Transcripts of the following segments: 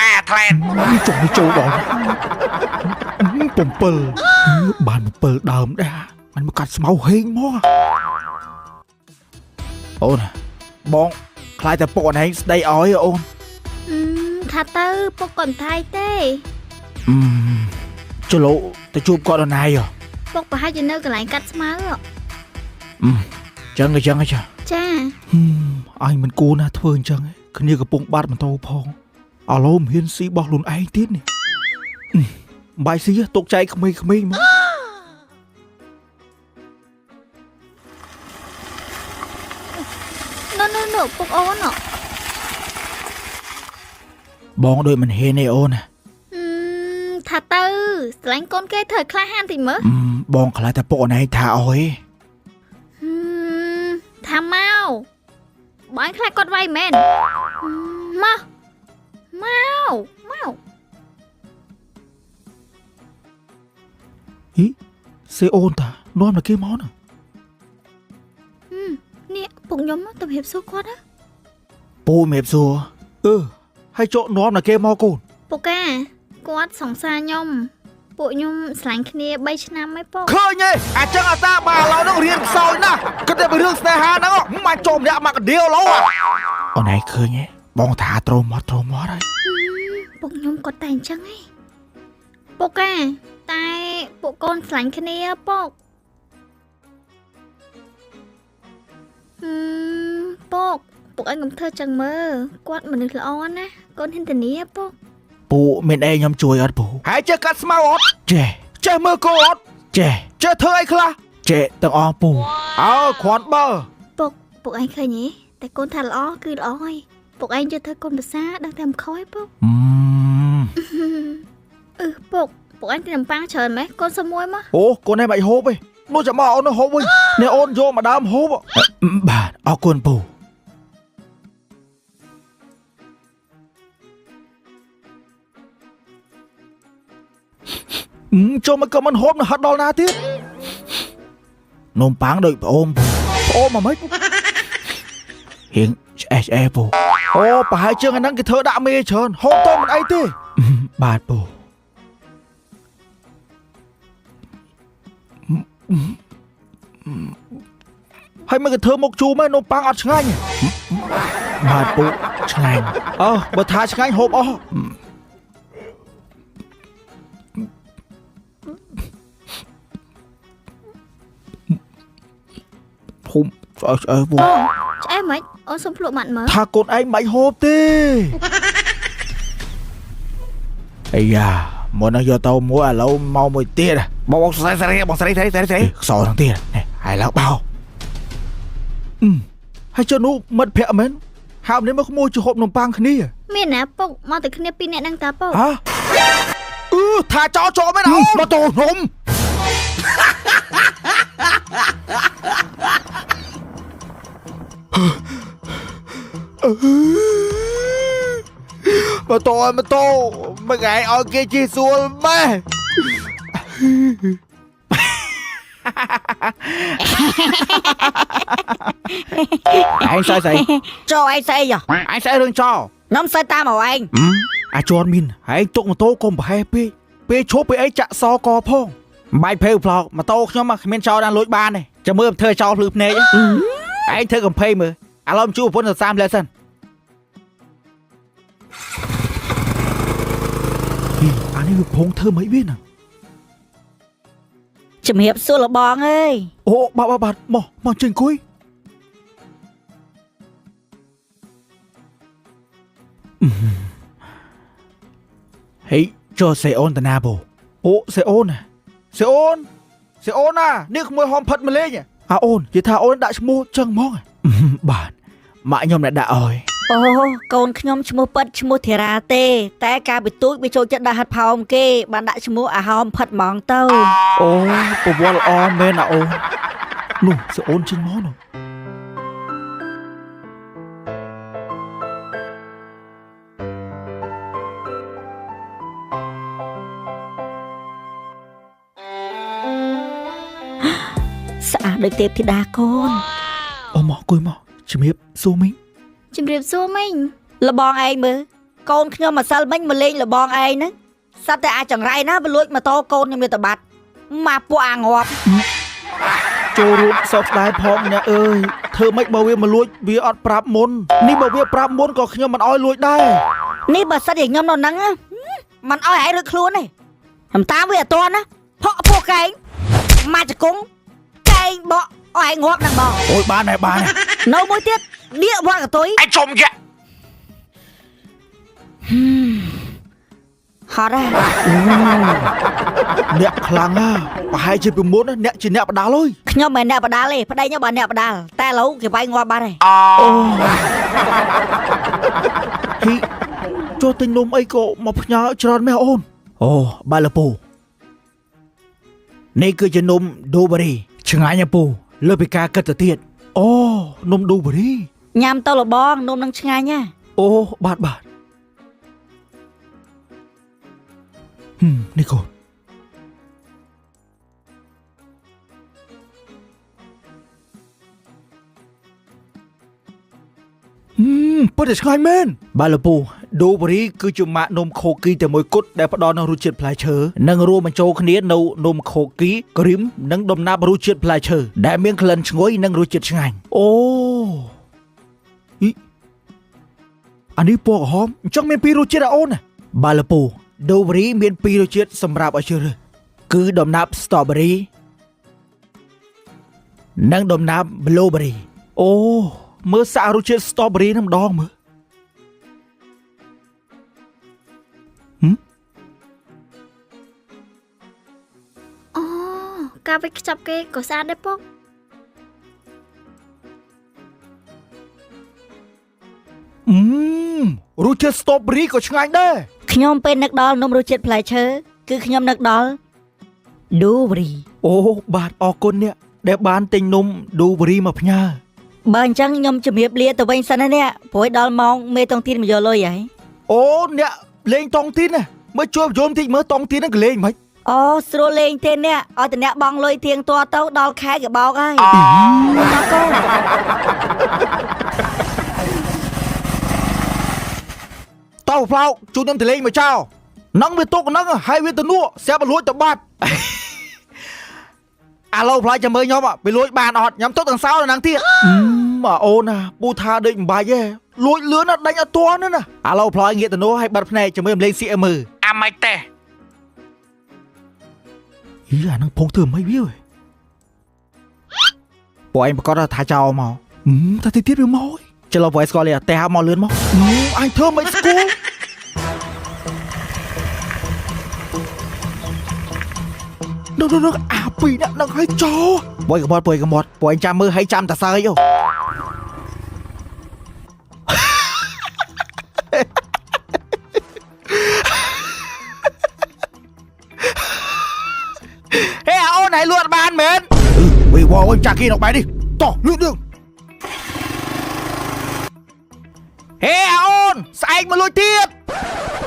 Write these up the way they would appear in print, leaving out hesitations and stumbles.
ម៉ែថ្លែនចុះចូលបង7បាន7ដើមដែរมันមកកាត់ស្មៅហេងមកអូនបងខ្លាចតែពុកអនឯងស្ដីឲ្យអូនថាទៅពុកកូនថៃទេចុះលោកទៅជួបគាត់អនឯងពុកប្រហែលជានៅកន្លែងកាត់ស្មៅចឹងចាអញមិនគួរណាធ្វើអញ្ចឹងគ្នាកំពុងបាត់ម៉ូតូផងឥឡូវមិនហ៊ានស៊ីបោះខ្លួនឯងទៀតនេះបាយស៊ីទុកចែកក្មេងៗមកណូពុកអូនបងដូចមិនហ៊ានទេអូនថាទៅស្រឡាញ់កូនគេធ្វើក្លាហានតិចមើលបងខ្លាចតែពុកអនឯងថាអើយថាមកបងខ្លាចគាត់វាយមែនមកហីសេអូនតានាំតែគេមកណានេះ ពុកខ្ញុំទៅហៀបសួរគាត់ណា ពូមេបសួរហើយចុកនាំណាគេមកកូន ពុកកាគាត់សង្សារខ្ញុំពួកខ្ញុំស្រឡាញ់គ្នា3ឆ្នាំហើយពុក ឃើញទេអាចឹងអាតាបាទឥឡូវហ្នឹងរៀនខ្សោយណាស់គិតតែពីរឿងស្នេហាហ្នឹងមិនចូលម្នាក់មកកដៀវឡូអូនឯងឃើញទេបងថាត្រូមត់ហើយ ពុកខ្ញុំគាត់តែអញ្ចឹងហីពុកកាតែពួកកូនស្រឡាញ់គ្នាពុកពុកឯងកុំធ្វើចឹងមើលគាត់មនុស្សល្អណាកូនហ៊ានធានាពុក ពូមានអីខ្ញុំជួយអត់ពូហើយចេះកាត់ស្មៅអត់ចេះមើលគោអត់ចេះធ្វើអីខ្លះចេះទាំងអស់ពូគ្រាន់បើ ពុកឯងឃើញទេតែកូនថាល្អគឺល្អហើយពុកឯងយកធ្វើកូនប្រសាដឹងតែមិនខុសទេពុកពុកឯងទៅនំប៉័ងច្រើនម៉េះកូនសុំមួយមក កូនឯងមិនហូបទេនោះចាំមកអូនហូបវិញនេះអូនយកមកដើមហូបបាទអរគុណពូចូលមកក៏មិនហូបនៅហត់ដល់ណាទៀតនំប៉័ងដូចប្អូនមកមិនហៀងឆ្អែពូប្រហែលជាងអាហ្នឹងគេធ្វើដាក់មេច្រើនហូបតមិនអីទេបាទពូហើយមកគេធ្វើមុខជូរមែននំប៉័ងអត់ឆ្ងាញ់បាទពូឆ្ងាញ់បើថាឆ្ងាញ់ហូបអស់ភូមិឆ្អែពូឆ្អែមិនអូនសុំភ្លក់ម៉ាត់មើលថាកូនឯងមិនហូបទេអាយ៉ាមកនឹងយកទៅមួយឥឡូវមកមួយទៀតបងស្រីខ្សោយទាំងទៀតហើយឡើងបោហើយចុះនោះមិត្តភក្តិមែនហើមនេះមកក្មួយជួហូបនំប៉័ងគ្នាមានណាពុកមកតែគ្នា2នាក់ហ្នឹងតាពុកថាចោមែនអូនមកតោនំមកតោមកថ្ងៃឲ្យគេជិះសួលម៉ែឯងស្អីចោឯងស្អីយោឯងស្អីរឿងចោខ្ញុំស្អីតាមឲ្យឯងអាចន់មីនឯងទុកម៉ូតូកុំប្រហែសពេកឈប់ពីអីចាក់សកផងបាយភេវផ្លោកម៉ូតូខ្ញុំគ្មានចោលដល់លួចបានទេចាំមើលធ្វើចោលភ្លឺភ្នែកឯងធ្វើកំភៃមើលឥឡូវជួបប្រពន្ធទៅ30លើសិនអានេះវាភងធ្វើមិនវិញណាជំរាបសួរលបងអើយបាទមកជើងអង្គុយហេចូលសេអូនតាណាបសេអូនណានេះក្មួយហមផិតម្លេងអូននិយាយថាអូនដាក់ឈ្មោះចឹងហ្មងបាទម៉ាក់ខ្ញុំអ្នកដាក់អើយកូនខ្ញុំឈ្មោះប៉ិតឈ្មោះធីរ៉ាទេតែការបន្ទូចវាចូលចិត្តដាក់ហាត់ផោមគេបានដាក់ឈ្មោះអាហោមផិតហ្មងទៅប្រវល់ល្អមែនអូននោះសេអូនជិញមកនោះស្អាតដូចទេពធីតាកូនមកគួយមកជំរាបសួរមីងលបងឯងមើលកូនខ្ញុំម្សិលមិញមកលេងលបងឯងហ្នឹងសត្វតែអាចចង្រៃណាវាលួចម៉ូតូកូនខ្ញុំវាទៅបាត់មកពួកអាងាប់ចូលរួមសោកស្ដាយផងអ្នកអើយធ្វើម៉េចបើវាមកលួចវាអត់ប្រាប់មុននេះបើវាប្រាប់មុនក៏ខ្ញុំមិនអោយលួចដែរនេះបើសិនជាខ្ញុំនៅហ្នឹងមិនអោយឯងរួចខ្លួនទេតាមវាអត់តណាផក់ពួកកែងមកចង្គង់កែងបកអោយឯងងាប់ហ្នឹងបងអូយបាននៅមួយទៀតដៀកវត្តកតុយឯងចំយ៉ាហត់ហើយអ្នកខ្លាំងណាស់ប្រហែលជាពីមុនអ្នកជាអ្នកបដាលអើយខ្ញុំមិនអ្នកបដាលទេប្តីខ្ញុំបើអ្នកបដាលតែឥឡូវគេវាយងាប់បាត់ហើយហ៊ីចូលទិញនំអីក៏មកផ្ញើច្រើនមែនអូនបាទលពូនេះគឺជានំដូបារីឆ្ងាញ់ណាស់ពូលើពីការគិតទៅទៀតនំដូបារីញ៉ាំទៅលបងនំនឹងឆ្ងាញ់ណាបាទនេះកូន ពុតតែឆ្ងាញ់មែនបាទលោកពូដូបរីគឺជាម៉ាក់នំខូគីតែមួយគត់ដែលផ្ដល់នូវរសជាតិផ្លែឈើនិងរួមបញ្ចូលគ្នានៅនំខូគីគ្រីមនិងដំណាប់រសជាតិផ្លែឈើដែលមានក្លិនឈ្ងុយនិងរសជាតិឆ្ងាញ់អូអានេះពណ៌ក្រហមអញ្ចឹងមានពីររសជាតិអូនណាបាទលោកពូដូបរីមានពីររសជាតិសម្រាប់ឲ្យជ្រើសរើសគឺដំណាប់ Strawberry និងដំណាប់ Blueberry អូមើលសាករសជាតិ Strawberry នឹងម្ដងមើលអូការវេចខ្ចប់គេក៏ស្អាតដែរពុករសជាតិ Strawberry ក៏ឆ្ងាញ់ដែរខ្ញុំពេលនឹកដល់នំរសជាតិផ្លែឈើគឺខ្ញុំនឹកដល់ Dewberry អូបាទអរគុណអ្នកដែលបានទិញនំ Dewberry មកផ្ញើបើអញ្ចឹងខ្ញុំជំរាបលាទៅវិញសិនណាអ្នកព្រោះដល់ម៉ោងមេតុងទីនមកយកលុយហើយអូអ្នកលេងតុងទីនណាមើលជួយយល់បន្តិចមើលតុងទីនហ្នឹងក៏លេងមិនអូស្រួលលេងទេអ្នកឲ្យតែអ្នកបងលុយទៀងទាត់ទៅដល់ខែក៏បោកហើយអរគុណតោផ្លោកជួយខ្ញុំទៅលេងមកចោលនឹងវាទុកនឹងហើយវាទៅនួស្រាប់លួចទៅបាត់អាឡូផ្លាយចាំមើលខ្ញុំវាលួចបានអត់ខ្ញុំទុកទាំងសោដល់នឹងទៀតមកអូនណាពូថាដេកមិនបាច់ទេលួចលឿនណាស់ដេញអត់ទាន់ណាអាឡូផ្លាយងាកទៅនួហើយបាត់ភ្នែកចាំមើលលេងសៀកមើលអាម៉េចទេអានឹងពងធ្វើមិនវាពួកឯងប្រកាសថាចោលមកតែទៀតវាមកចុះលោកពួកឯងស្គាល់ទេតែហៅមកលឿនមកអញធ្វើមិនស្គាល់នោះអាពីរនាក់នឹងឲ្យចោបុយកបត់ពួកឯងចាំមើលឲ្យចាំតាសើយអូហេអូនឲ្យលួចបានមែនវិញវ៉ាចាក់គីនៅបែរនេះតោះលឿនហេអូនស្អែកមកលួចទៀត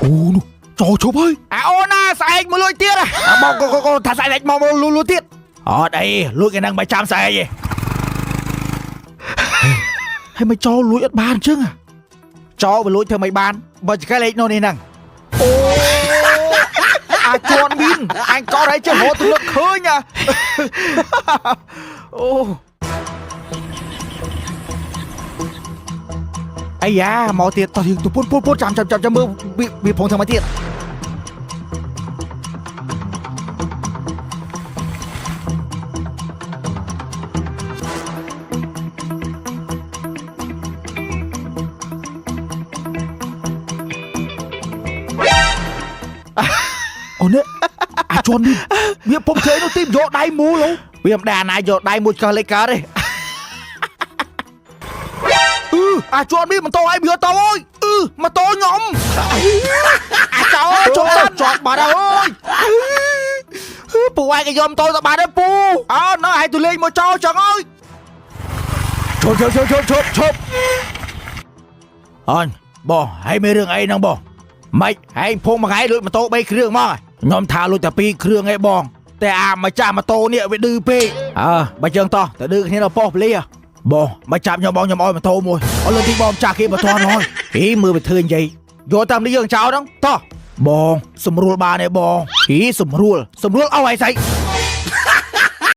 អូនោះចោឈប់ហើយអូនណាស្អែកមកលួចទៀតបងកូថាស្អែកមកលួចទៀតអត់អីលួចឯហ្នឹងមិនចាំស្អែកទេហើយមិនចោលួចអត់បានអញ្ចឹងចោលមកលួចធ្វើមិនបានបើចកលេខនោះនេះហ្នឹងអូអាចន់មីនអញកោតឲ្យចេះរត់ទៅនឹកឃើញអូអាយ៉ាមកទៀតតោះយើងទៅពុតចាំមើលវាផងធ្វើមកទៀតអូនេះអាចន់វាពុំជើនោះទីមយកដៃមូលវាមិនដែរណាយកដៃមួយកោះលេខកើតទេអាចន់នេះម៉ូតូឲ្យវាទៅអើយម៉ូតូខ្ញុំអាចោចត់បាត់ហើយពូឯងក៏យកម៉ូតូទៅបាត់ហើយពូអើនៅឲ្យទៅលេងមកចោលចឹងអើយឈប់អញបងហើយមានរឿងអីហ្នឹងបងម៉េចហើយភងមួយថ្ងៃលួចម៉ូតូ3គ្រឿងមកខ្ញុំថាលួចតែ2គ្រឿងឯងបងតែអាម្ចាស់ម៉ូតូនេះវាឌឺពេកបើចឹងតោះទៅឌឺគ្នានៅប៉ុស្តិ៍ពលាបងមកចាប់ខ្ញុំបងខ្ញុំឲ្យម៉ូតូមួយអត់លុយទីបងចាស់គេមិនទាន់ហើយមើលវាធ្វើនិយាយយកតាមនេះយើងចោលហ្នឹងតោះបងស្រួលបានទេបងស្រួលអស់ហើយស្អី